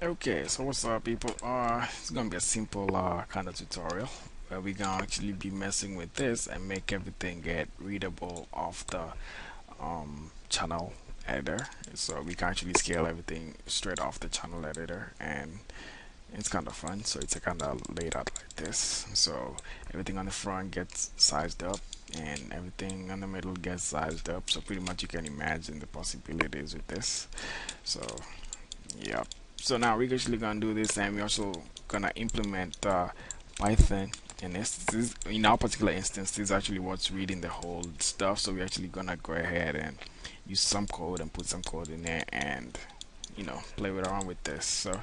Okay, so what's up, people? It's gonna be a simple kind of tutorial where we're gonna actually be messing with this and make everything get readable off the channel editor. So we can actually scale everything straight off the channel editor, and it's kind of fun. So it's a kind of laid out like this. So everything on the front gets sized up, and everything on the middle gets sized up. So pretty much you can imagine the possibilities with this. So yeah. So now we're actually gonna do this, and we're also gonna implement Python in this. In our particular instance, this is actually what's reading the whole stuff. So we're actually gonna go ahead and use some code and put some code in there, and play around with this. So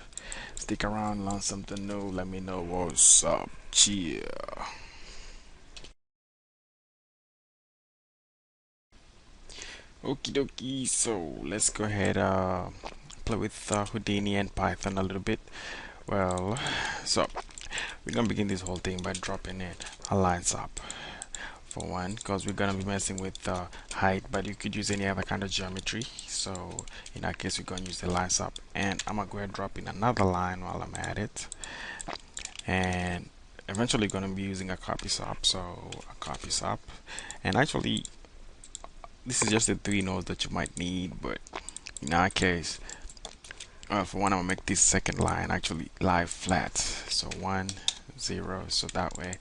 stick around, learn something new. Let me know what's up. Cheer. Okie dokie. So let's go ahead play with Houdini and Python a little bit. Well, so we're gonna begin this whole thing by dropping in a lines up for one, because we're gonna be messing with height, but you could use any other kind of geometry. So in that case, we're gonna use the lines up, and I'm gonna go ahead and drop in another line while I'm at it, and eventually gonna be using a copy swap. So a copy swap, and actually this is just the three nodes that you might need, but in our case, for one, I'm gonna make this second line actually lie flat. So 1 0, so that way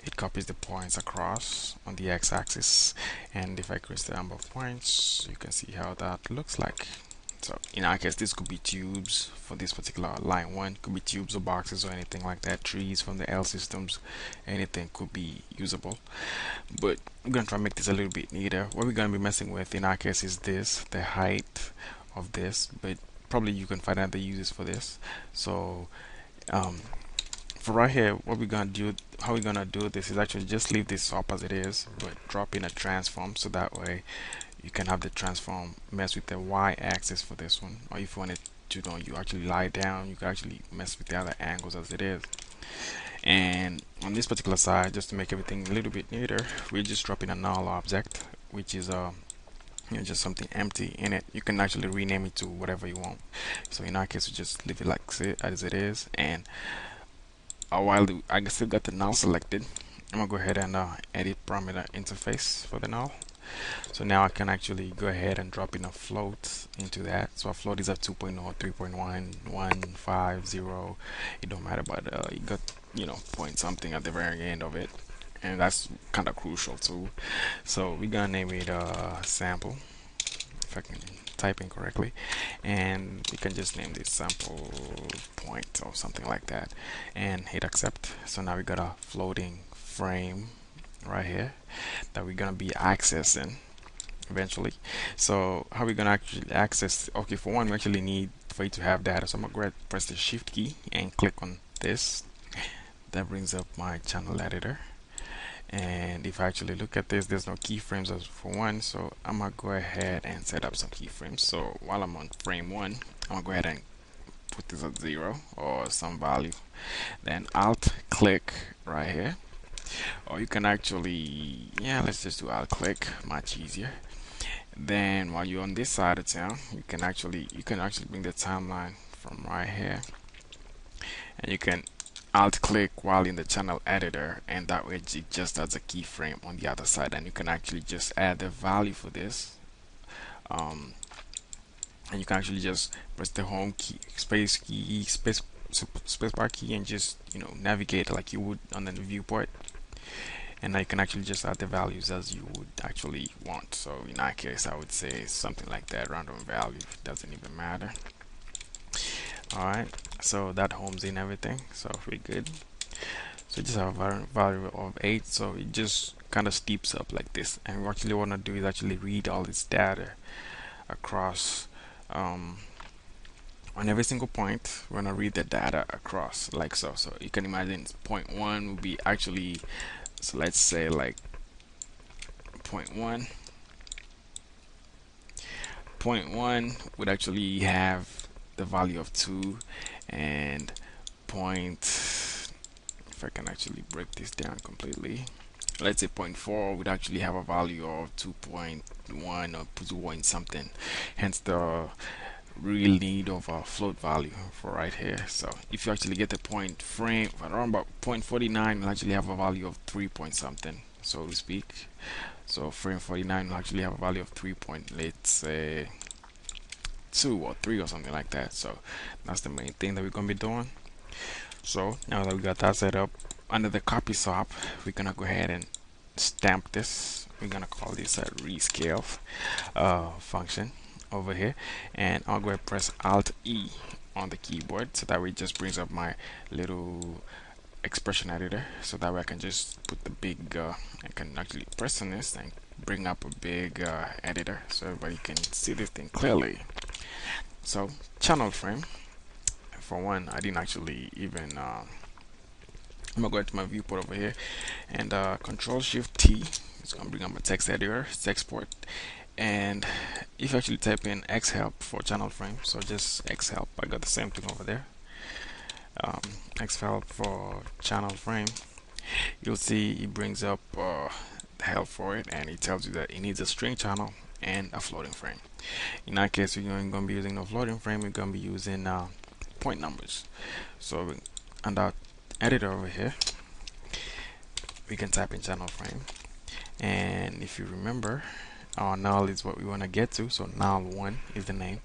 it copies the points across on the x-axis, and if I increase the number of points, you can see how that looks like. So in our case, this could be tubes. For this particular line 1, could be tubes or boxes or anything like that, trees from the L systems, anything could be usable. But I'm gonna try to make this a little bit neater. What we're gonna be messing with in our case is this, the height of this, but probably you can find other uses for this. So for right here, what we're gonna do, how we're gonna do this is actually just leave this up as it is, but drop in a transform, so that way you can have the transform mess with the y-axis for this one, or if you want it to you actually lie down, you can actually mess with the other angles as it is. And on this particular side, just to make everything a little bit neater, we're just dropping a null object, which is just something empty in it. You can actually rename it to whatever you want. So in our case, we just leave it like as it is, and while I still got the null selected, I'm gonna go ahead and edit parameter interface for the null. So now I can actually go ahead and drop in a float into that. So a float is at 2.0, 3.1, 150. It don't matter, but you got point something at the very end of it, and that's kind of crucial too. So we're gonna name it sample, if I can type in correctly, and you can just name this sample point or something like that, and hit accept. So now we got a floating frame right here that we're gonna be accessing eventually. So how we gonna actually access? Okay, for one, we actually need for you to have data. So I'm gonna go ahead, press the shift key and click on this. That brings up my channel editor, and if I actually look at this, there's no keyframes as for one, so I'm gonna go ahead and set up some keyframes. So while I'm on frame 1, I'm gonna go ahead and put this at 0 or some value, then alt click right here, or you can actually, let's just do alt click, much easier. Then while you're on this side of town, you can actually bring the timeline from right here, and you can alt click while in the channel editor, and that way it just adds a keyframe on the other side, and you can actually just add the value for this, and you can actually just press the home key, spacebar key, and just navigate like you would on the viewport, and now you can actually just add the values as you would actually want. So in that case, I would say something like that, random value, doesn't even matter. Alright, so that homes in everything, so we're good. So just have a value of 8, so it just kind of steeps up like this, and what we actually want to do is actually read all this data across on every single point. We're going to read the data across like so. So you can imagine point 1 would be actually, so let's say like point 1 would actually have the value of 2, and point, if I can actually break this down completely, let's say point 4 would actually have a value of 2.1 or 2 point something, hence the real need of a float value for right here. So if you actually get the point frame around about 0.49, you'll actually have a value of 3 point something, so to speak. So frame 49 will actually have a value of 3 point, let's say 2 or 3 or something like that. So that's the main thing that we're gonna be doing. So now that we got that set up, under the copy swap, we're gonna go ahead and stamp this. We're gonna call this a rescale function over here, and I'll go ahead and press Alt E on the keyboard, so that way it just brings up my little expression editor, so that way I can just put the big I can actually press on this and bring up a big editor so everybody can see this thing clearly. So channel frame, for one, I didn't actually even I'm gonna go into my viewport over here, and Control Shift T, it's gonna bring up my text editor, text port. And if you actually type in xhelp for channel frame, so just xhelp, I got the same thing over there. Xhelp for channel frame, you'll see it brings up the help for it, and it tells you that it needs a string channel and a floating frame. In that case, you're going to be using no floating frame, you're going to be using point numbers. So under editor over here, we can type in channel frame, and if you remember, our null is what we want to get to, so null1 is the name.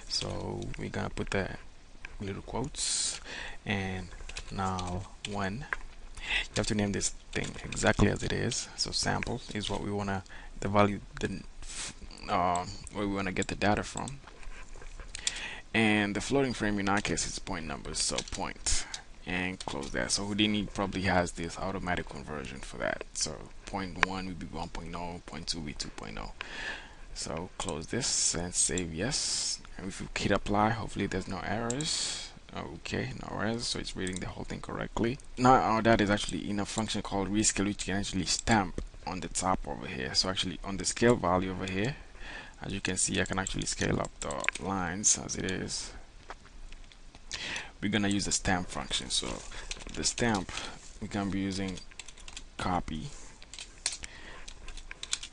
So we're gonna put the little quotes and null1. You have to name this thing exactly as it is. So sample is what we wanna, the value, the where we wanna get the data from. And the floating frame in our case is point numbers, so point, and close that. So Houdini probably has this automatic conversion for that. So 0.1 will be 1.0, 0.2 will be 2.0. So close this and save yes. And if you hit apply, hopefully there's no errors. Okay, no errors, so it's reading the whole thing correctly. Now that is actually in a function called rescale, which you can actually stamp on the top over here. So actually on the scale value over here, as you can see, I can actually scale up the lines as it is. We're gonna use the stamp function. So the stamp, we're gonna be using copy,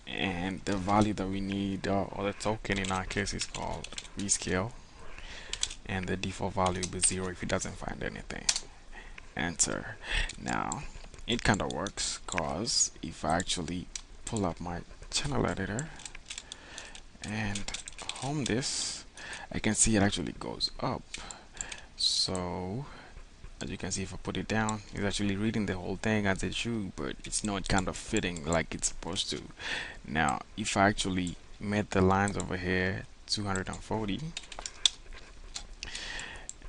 and the value that we need, or the token in our case, is called rescale, and the default value will be 0 if it doesn't find anything. Enter. Now it kind of works, cause if I actually pull up my channel editor and home this, I can see it actually goes up. So as you can see, if I put it down, it's actually reading the whole thing as it should, but it's not kind of fitting like it's supposed to. Now if I actually made the lines over here 240,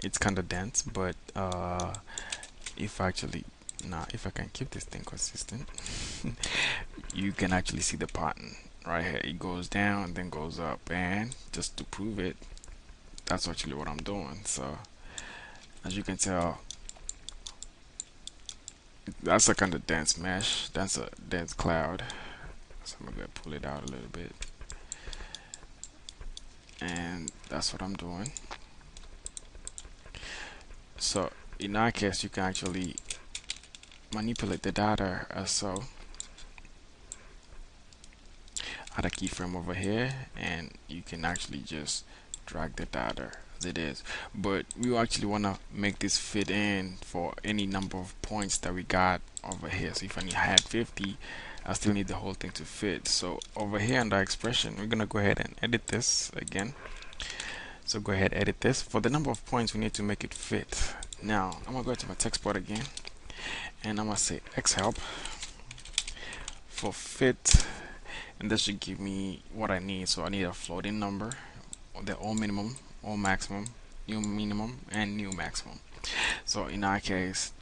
it's kind of dense, but if I actually, if I can keep this thing consistent, you can actually see the pattern right here. It goes down and then goes up, and just to prove it, that's actually what I'm doing. So as you can tell, that's a kind of dense mesh, that's a dense cloud. So I'm gonna pull it out a little bit, and that's what I'm doing. So in our case, you can actually manipulate the data as so. Add a keyframe over here, and you can actually just drag the data as it is, but we actually want to make this fit in for any number of points that we got over here. So if I had 50, I still need the whole thing to fit. So over here under expression, we're gonna go ahead and edit this again. So go ahead, edit this. For the number of points, we need to make it fit. Now I'm gonna go to my text port again, and I'm gonna say xhelp for fit, and this should give me what I need. So I need a floating number, the all minimum, all maximum, new minimum, and new maximum. So in our case,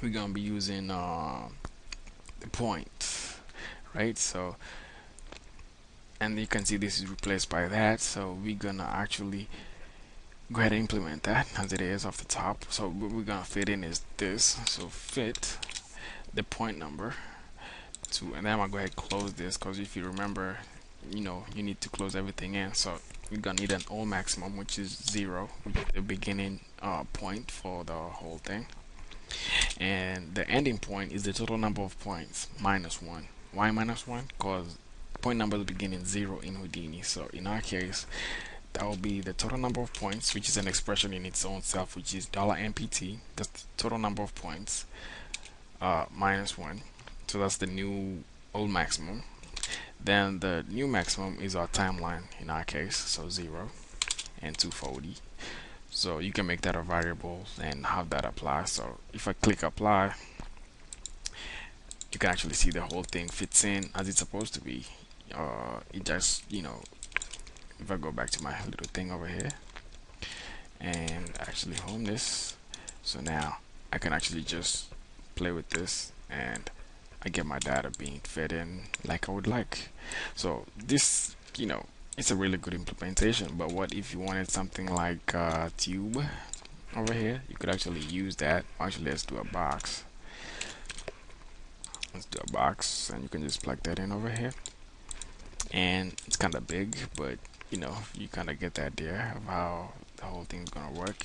we're gonna be using the point, right? So, and you can see this is replaced by that, so we're gonna actually go ahead and implement that as it is off the top. So what we're gonna fit in is this, so fit the point number to, and then I'm gonna go ahead and close this, because if you remember, you know, you need to close everything in. So we're gonna need an all maximum, which is 0, which is the beginning point for the whole thing, and the ending point is the total number of points minus 1. Why minus 1? Because point numbers begin in 0 in Houdini. So in our case, that will be the total number of points, which is an expression in its own self, which is $MPT. That's the total number of points minus 1. So that's the new old maximum. Then the new maximum is our timeline in our case, so 0 and 240. So you can make that a variable and have that apply. So if I click apply, you can actually see the whole thing fits in as it's supposed to be. It just, if I go back to my little thing over here and actually home this, so now I can actually just play with this and I get my data being fed in like I would like. So this, it's a really good implementation. But what if you wanted something like tube over here? You could actually use that. Actually, let's do a box. Let's do a box, and you can just plug that in over here. And it's kind of big, but you kind of get the idea of how the whole thing's gonna work.